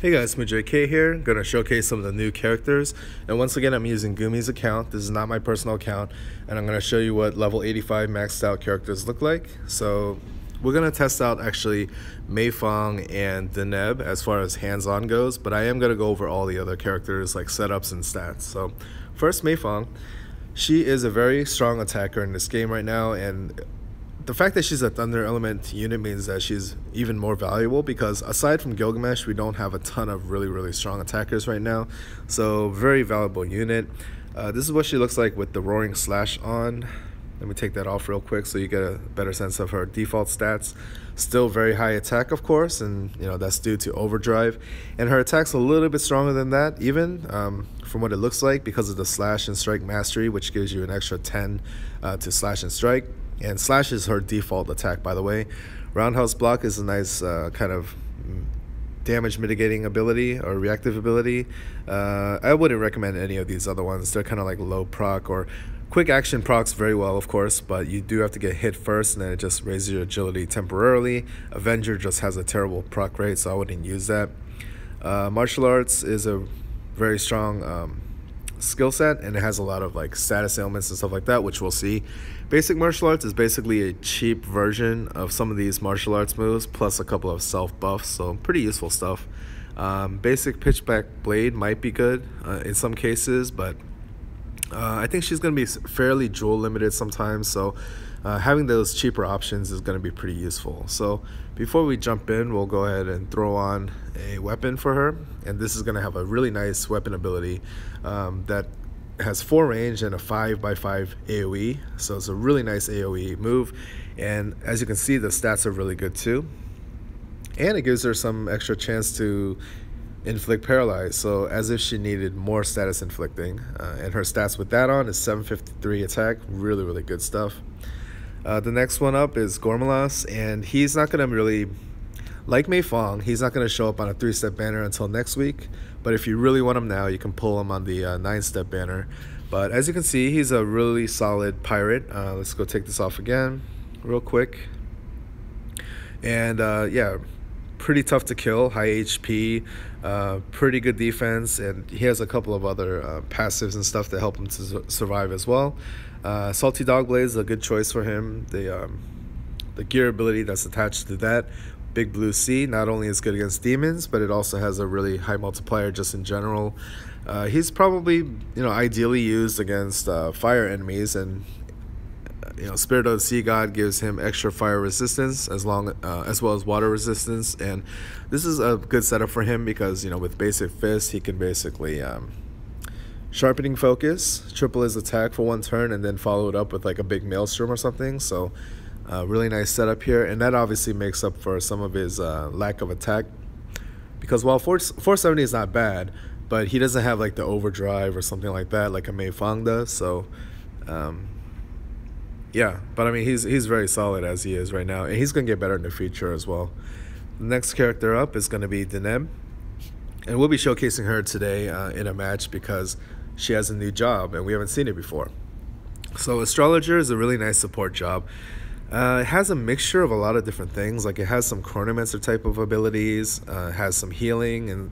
Hey guys, JK here. Gonna showcase some of the new characters. And once again, I'm using Gumi's account. This is not my personal account. And I'm gonna show you what level 85 maxed out characters look like. So we're gonna test out actually MEI, FANG, and DENEB as far as hands-on goes. But I am gonna go over all the other characters like setups and stats. So first, MEI FANG. She is a very strong attacker in this game right now, and the fact that she's a Thunder Element unit means that she's even more valuable because aside from Gilgamesh, we don't have a ton of really strong attackers right now. So very valuable unit. This is what she looks like with the Roaring Slash on. Let me take that off real quick so you get a better sense of her default stats. Still very high attack, of course, and that's due to overdrive. And her attack's a little bit stronger than that, even from what it looks like, because of the slash and strike mastery, which gives you an extra 10 to slash and strike. And slash is her default attack, by the way. Roundhouse block is a nice kind of damage mitigating ability or reactive ability. I wouldn't recommend any of these other ones. They're kind of like low proc, or quick action procs very well, of course, but you do have to get hit first, and then it just raises your agility temporarily. Avenger just has a terrible proc rate, so I wouldn't use that. Martial arts is a very strong skill set, and it has a lot of like status ailments and stuff like that, which we'll see. Basic martial arts is basically a cheap version of some of these martial arts moves, plus a couple of self buffs, so pretty useful stuff. Basic pitchback blade might be good in some cases, but I think she's going to be fairly jewel limited sometimes, so having those cheaper options is going to be pretty useful. So before we jump in, we'll go ahead and throw on a weapon for her, and this is going to have a really nice weapon ability that has 4 range and a 5x5 AoE, so it's a really nice AoE move. And as you can see, the stats are really good too, and it gives her some extra chance to inflict paralyze, so as if she needed more status inflicting. And her stats with that on is 753 attack. Really good stuff. The next one up is Gormalas, and he's not going to really, like MEI FANG, he's not going to show up on a 3-step banner until next week, but if you really want him now, you can pull him on the 9-step banner. But as you can see, he's a really solid pirate. Let's go take this off again real quick. And yeah, pretty tough to kill, high HP, pretty good defense, and he has a couple of other passives and stuff to help him to survive as well. Salty Dog Blade is a good choice for him. The gear ability that's attached to that, Big Blue Sea, not only is good against demons, but it also has a really high multiplier just in general. He's probably ideally used against fire enemies, and Spirit of the Sea God gives him extra fire resistance as well as water resistance, and this is a good setup for him because with basic fist he can basically sharpening focus, triple his attack for 1 turn, and then follow it up with like a big maelstrom or something. So really nice setup here, and that obviously makes up for some of his lack of attack, because while 470 is not bad, but he doesn't have like the overdrive or something like that like a MEI FANG does. So yeah, but I mean, he's very solid as he is right now, and he's going to get better in the future as well. The next character up is going to be DENEB, and we'll be showcasing her today in a match because she has a new job, and we haven't seen it before. So Astrologer is a really nice support job. It has a mixture of a lot of different things. Like, it has some Chronomancer type of abilities, has some healing, and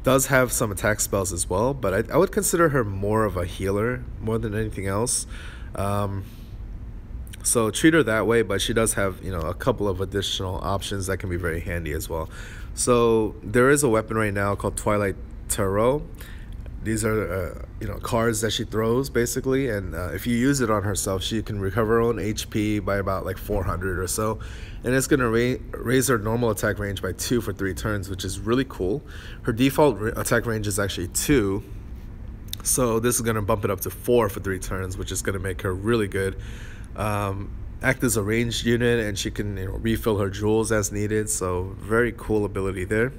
does have some attack spells as well, but I would consider her more of a healer more than anything else. So treat her that way, but she does have a couple of additional options that can be very handy as well. So there is a weapon right now called Twilight Tarot. These are cards that she throws basically, and if you use it on herself, she can recover her own HP by about like 400 or so, and it's going to raise her normal attack range by 2 for 3 turns, which is really cool. Her default attack range is actually 2, so this is going to bump it up to 4 for 3 turns, which is going to make her really good. Act as a ranged unit, and she can refill her jewels as needed, so very cool ability there.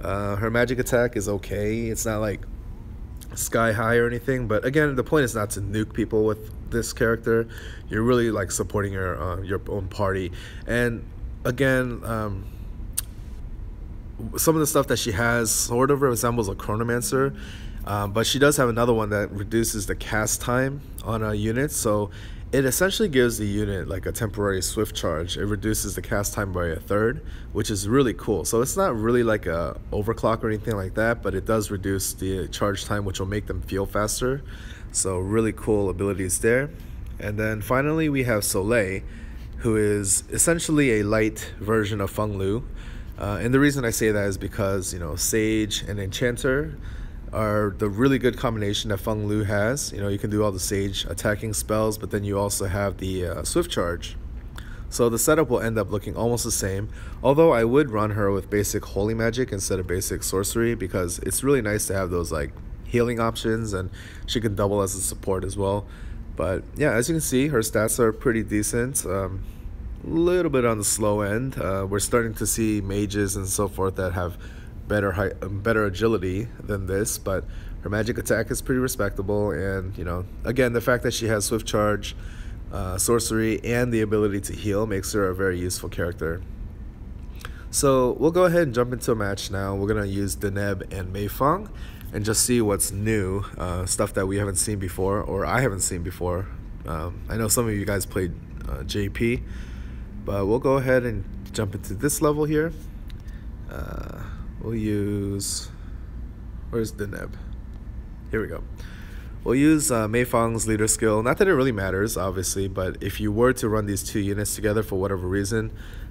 Her magic attack is okay. It's not like sky high or anything, but again, the point is not to nuke people with this character. You're really like supporting your own party. And again, some of the stuff that she has sort of resembles a Chronomancer, but she does have another one that reduces the cast time on a unit, so It essentially gives the unit like a temporary swift charge. It reduces the cast time by a third, which is really cool. So it's not really like a overclock or anything like that, but it does reduce the charge time, which will make them feel faster. So really cool abilities there. And then finally we have Soleil, who is essentially a light version of Feng Lu. And the reason I say that is because, you know, Sage and Enchanter are the really good combination that Feng Lu has. You know, you can do all the Sage attacking spells, but then you also have the Swift Charge. So the setup will end up looking almost the same, although I would run her with basic Holy Magic instead of basic Sorcery, because it's really nice to have those like healing options, and she can double as a support as well. But yeah, as you can see, her stats are pretty decent. A little bit on the slow end. We're starting to see mages and so forth that have better agility than this, but her magic attack is pretty respectable. And you know, again, the fact that she has Swift Charge, Sorcery, and the ability to heal makes her a very useful character. So we'll go ahead and jump into a match now. We're gonna use DENEB and MEI and just see what's new, stuff that we haven't seen before, or I haven't seen before. I know some of you guys played JP, but we'll go ahead and jump into this level here. We'll use, where's DENEB? Here we go. We'll use MEI leader skill. Not that it really matters, obviously, but if you were to run these two units together for whatever reason,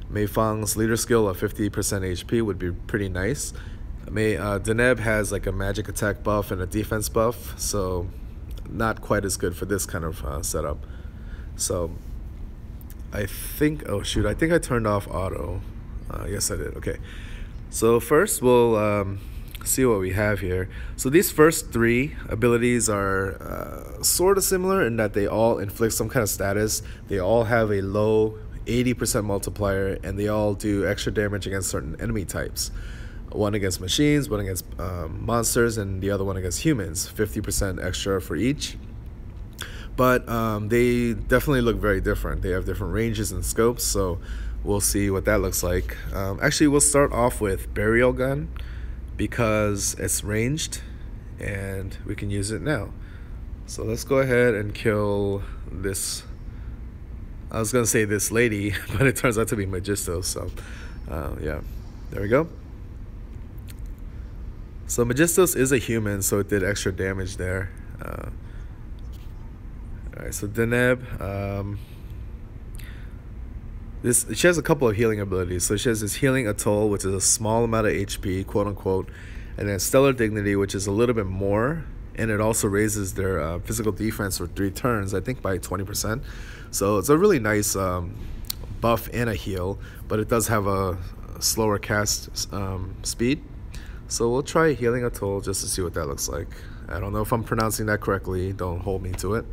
MEI leader skill of 50% HP would be pretty nice. DENEB has like a magic attack buff and a defense buff, so not quite as good for this kind of setup. So I think, oh shoot, I think I turned off auto. Yes, I did. Okay. So first we'll see what we have here. So these first three abilities are sort of similar in that they all inflict some kind of status. They all have a low 80% multiplier, and they all do extra damage against certain enemy types. One against machines, one against monsters, and the other one against humans. 50% extra for each. But they definitely look very different. They have different ranges and scopes, so we'll see what that looks like. Actually, we'll start off with Burial Gun because it's ranged and we can use it now. So let's go ahead and kill this. I was gonna say this lady, but it turns out to be Megistos. So yeah, there we go. So Megistos is a human, so it did extra damage there. Alright, so DENEB, she has a couple of healing abilities. So she has this Healing Atoll, which is a small amount of HP, quote unquote, and then Stellar Dignity, which is a little bit more, and it also raises their physical defense for 3 turns, I think by 20%. So it's a really nice buff and a heal, but it does have a slower cast speed. So we'll try Healing Atoll just to see what that looks like. I don't know if I'm pronouncing that correctly, don't hold me to it.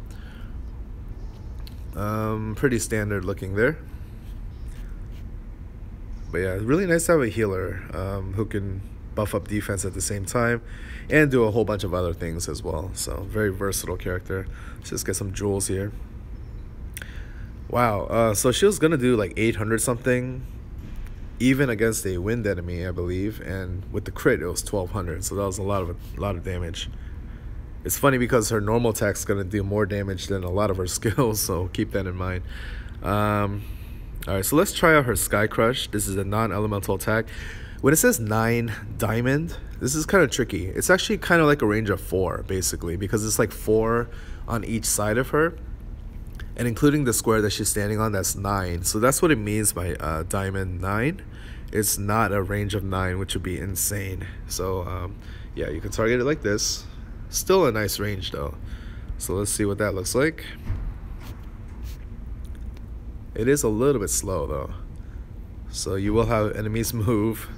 Pretty standard looking there. But yeah, really nice to have a healer who can buff up defense at the same time and do a whole bunch of other things as well. So very versatile character. Let's just get some jewels here. Wow, so she was gonna do like 800 something even against a wind enemy, I believe, and with the crit it was 1200, so that was a lot of damage. It's funny because her normal attack's gonna do more damage than a lot of her skills, so keep that in mind. Alright, so let's try out her Sky Crush. This is a non-elemental attack. When it says 9 diamond, this is kind of tricky. It's actually kind of like a range of 4, basically, because it's like 4 on each side of her, and including the square that she's standing on, that's 9. So that's what it means by diamond 9. It's not a range of 9, which would be insane. So yeah, you can target it like this. Still a nice range though. So let's see what that looks like. It is a little bit slow though, so you will have enemies move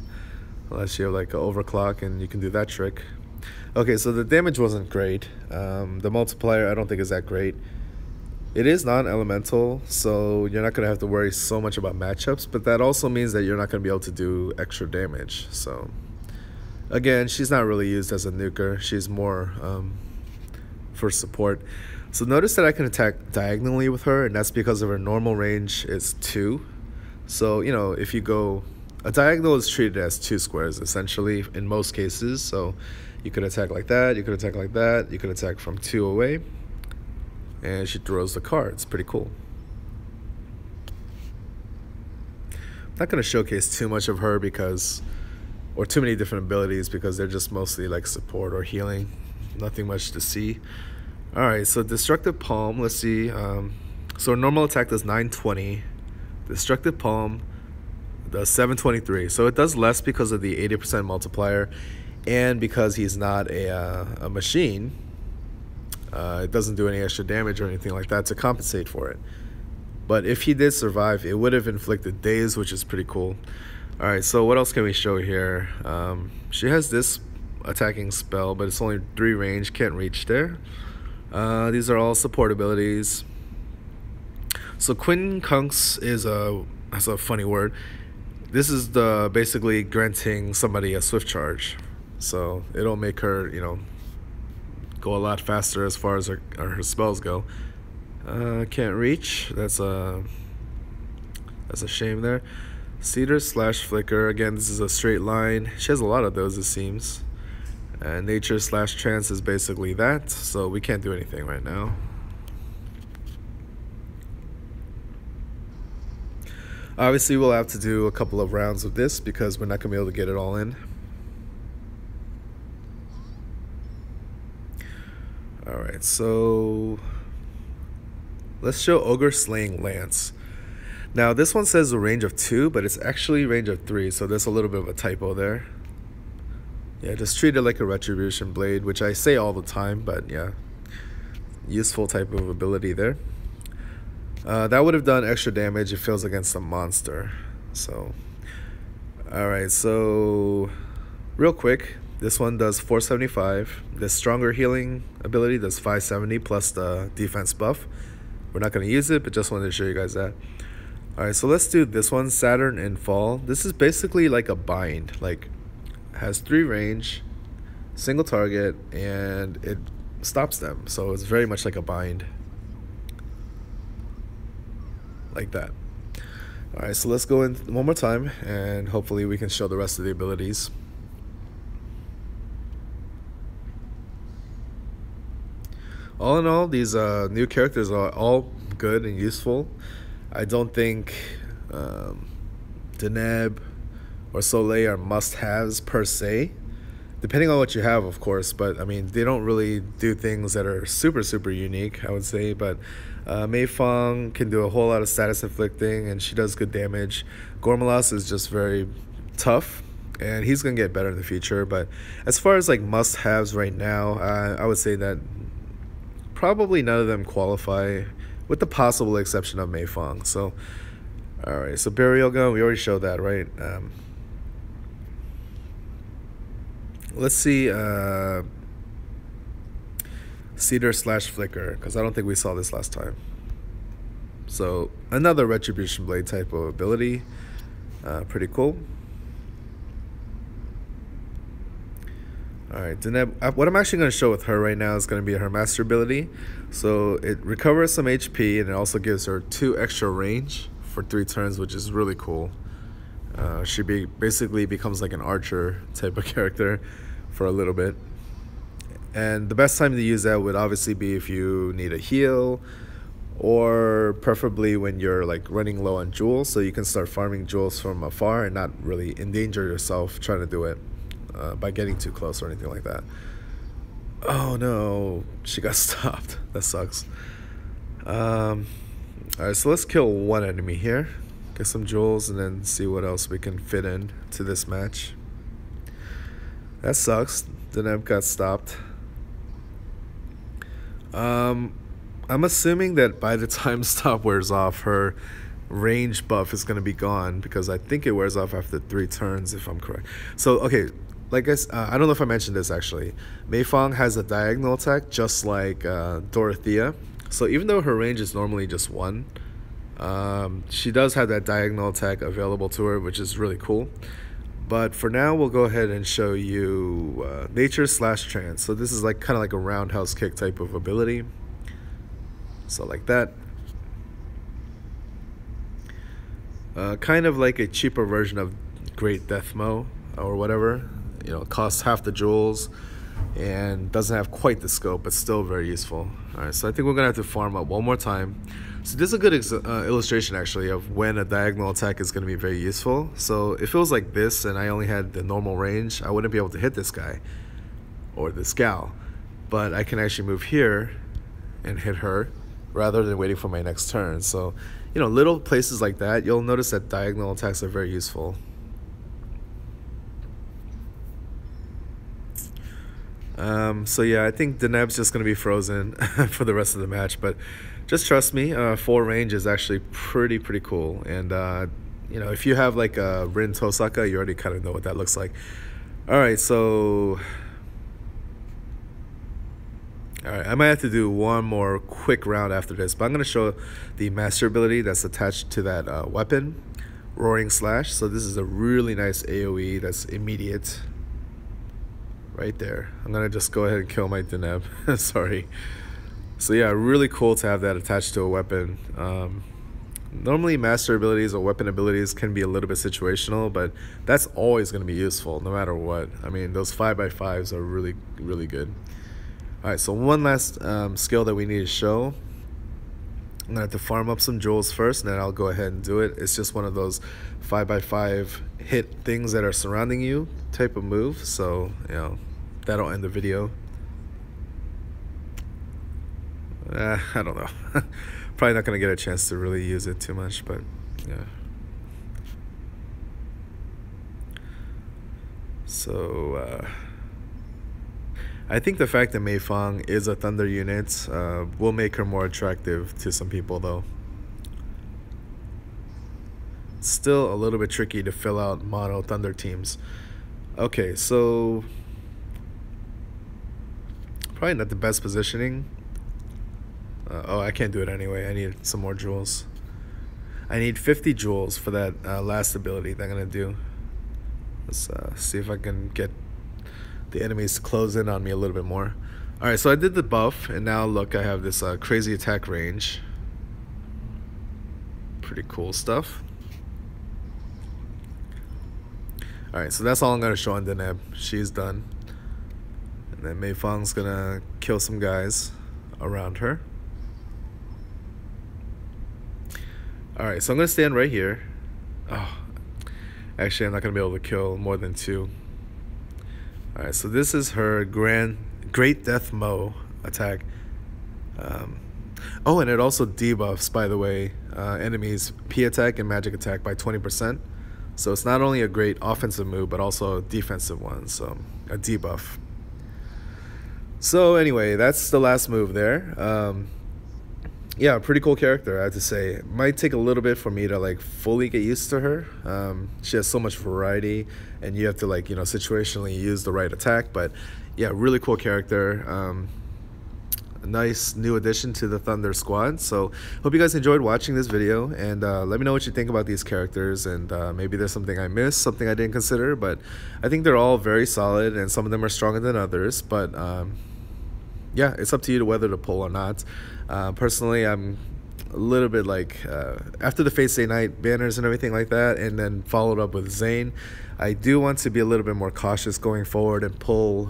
unless you have like an overclock, and you can do that trick. Okay, so the damage wasn't great. The multiplier I don't think is that great. It is non-elemental, so you're not gonna have to worry so much about matchups, but that also means that you're not gonna be able to do extra damage. So again, she's not really used as a nuker. She's more for support. So notice that I can attack diagonally with her, and that's because of her normal range is 2. So, you know, if you go, a diagonal is treated as 2 squares essentially in most cases. So you could attack like that, you could attack like that, you could attack from 2 away. and she throws the cards. Pretty cool. Not going to showcase too much of her or too many different abilities, because they're just mostly like support or healing. Nothing much to see. Alright, so Destructive Palm, let's see. So normal attack does 920. Destructive Palm does 723. So it does less because of the 80% multiplier, and because he's not a machine. It doesn't do any extra damage or anything like that to compensate for it. But if he did survive, it would have inflicted daze, which is pretty cool. Alright, so what else can we show here? She has this attacking spell, but it's only 3 range, can't reach there. These are all support abilities. So Quincunx that's a funny word. This is basically granting somebody a swift charge. So it'll make her, go a lot faster as far as her spells go. Can't reach. That's a shame there. Cedar / Flicker. Again, this is a straight line. She has a lot of those, it seems. And Nature / Trance is basically that. So we can't do anything right now. Obviously, we'll have to do a couple of rounds of this because we're not going to be able to get it all in. Alright, so let's show Ogre Slaying Lance. Now, this one says a range of 2, but it's actually range of 3, so there's a little bit of a typo there. Yeah, just treat it like a Retribution Blade, which I say all the time, but yeah, useful type of ability there. That would have done extra damage if it was against a monster. So, alright, so real quick, this one does 475. The Stronger Healing ability does 570 plus the defense buff. We're not going to use it, but just wanted to show you guys that. Alright, so let's do this one, Saturn in Fall. This is basically like a bind. Like, has 3 range, single target, and it stops them. So it's very much like a bind. Like that. Alright, so let's go in one more time, and hopefully we can show the rest of the abilities. All in all, these new characters are all good and useful. I don't think DENEB or Soleil are must-haves per se, depending on what you have, of course. But I mean, they don't really do things that are super unique, I would say. But MEI FANG can do a whole lot of status inflicting, and she does good damage. Gormalas is just very tough, and he's gonna get better in the future. But as far as like must-haves right now, I would say that probably none of them qualify, with the possible exception of MEI FANG. So, alright, so Burial Gun, we already showed that, right? Let's see Cedar / Flicker, because I don't think we saw this last time. So, another Retribution Blade type of ability. Pretty cool. Alright, DENEB, what I'm actually going to show with her right now is going to be her master ability. So it recovers some HP, and it also gives her 2 extra range for 3 turns, which is really cool. She basically becomes like an archer type of character for a little bit. And the best time to use that would obviously be if you need a heal, or preferably when you're like running low on jewels, so you can start farming jewels from afar and not really endanger yourself trying to do it by getting too close or anything like that. Oh no, she got stopped. That sucks. Alright, so let's kill one enemy here, get some jewels, and then see what else we can fit in to this match. That sucks. DENEB got stopped. I'm assuming that by the time stop wears off, her range buff is going to be gone, because I think it wears off after 3 turns, if I'm correct. So, okay, like I don't know if I mentioned this actually. MEI FANG has a diagonal attack just like Dorothea. So even though her range is normally just 1, she does have that diagonal attack available to her, which is really cool. But for now, we'll go ahead and show you Nature / Trance. So this is like kind of like a roundhouse kick type of ability. So like that. Kind of like a cheaper version of Great Death Mo or whatever. You know, it costs half the jewels. and doesn't have quite the scope, but still very useful. All right, so I think we're gonna have to farm up one more time. So this is a good illustration actually of when a diagonal attack is gonna be very useful. So if it was like this and I only had the normal range, I wouldn't be able to hit this guy or this gal, but I can actually move here and hit her rather than waiting for my next turn. So, you know, little places like that, you'll notice that diagonal attacks are very useful. So yeah, I think DENEB's just going to be frozen for the rest of the match, but just trust me, 4 range is actually pretty cool. And you know, if you have like a Rin Tosaka, you already kind of know what that looks like. Alright, so alright, I might have to do one more quick round after this, but I'm going to show the master ability that's attached to that weapon, Roaring Slash. So this is a really nice AoE that's immediate. Right there. I'm gonna just go ahead and kill my DENEB. Sorry. So yeah, really cool to have that attached to a weapon. Normally master abilities or weapon abilities can be a little bit situational, but that's always going to be useful no matter what. I mean, those 5x5s are really good. Alright, so one last skill that we need to show. I'm gonna have to farm up some jewels first, and then I'll go ahead and do it. It's just one of those 5x5 hit things that are surrounding you type of move. So, you know, that'll end the video. I don't know. Probably not gonna get a chance to really use it too much, but yeah. So, I think the fact that MEI FANG is a thunder unit will make her more attractive to some people, though. It's still a little bit tricky to fill out mono thunder teams. Okay, so probably not the best positioning. Oh, I can't do it anyway. I need some more jewels. I need 50 jewels for that last ability that I'm gonna do. Let's see if I can get the enemies to close in on me a little bit more. Alright, so I did the buff, and now look, I have this crazy attack range. Pretty cool stuff. Alright, so that's all I'm going to show on DENEB. She's done. And then MEI FANG's going to kill some guys around her. Alright, so I'm going to stand right here. Oh, actually, I'm not going to be able to kill more than 2. Alright, so this is her Great Death Mo attack. Oh, and it also debuffs, by the way, enemies' P attack and magic attack by 20%. So it's not only a great offensive move, but also a defensive one, so a debuff. So anyway, that's the last move there. Yeah, pretty cool character, I have to say. It might take a little bit for me to like fully get used to her. She has so much variety, and you have to like, you know, situationally use the right attack. But yeah, really cool character. A nice new addition to the Thunder Squad. So hope you guys enjoyed watching this video, and let me know what you think about these characters, and maybe there's something I missed, something I didn't consider. But I think they're all very solid, and some of them are stronger than others. But yeah, it's up to you to whether to pull or not. Personally, I'm a little bit like after the Fate Stay Night banners and everything like that, and then followed up with Zane, I do want to be a little bit more cautious going forward and pull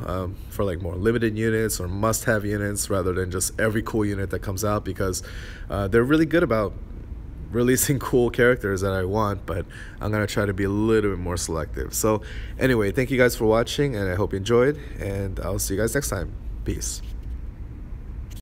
for like more limited units or must-have units rather than just every cool unit that comes out, because they're really good about releasing cool characters that I want, but I'm gonna try to be a little bit more selective. So anyway, thank you guys for watching, and I hope you enjoyed, and I'll see you guys next time. Peace.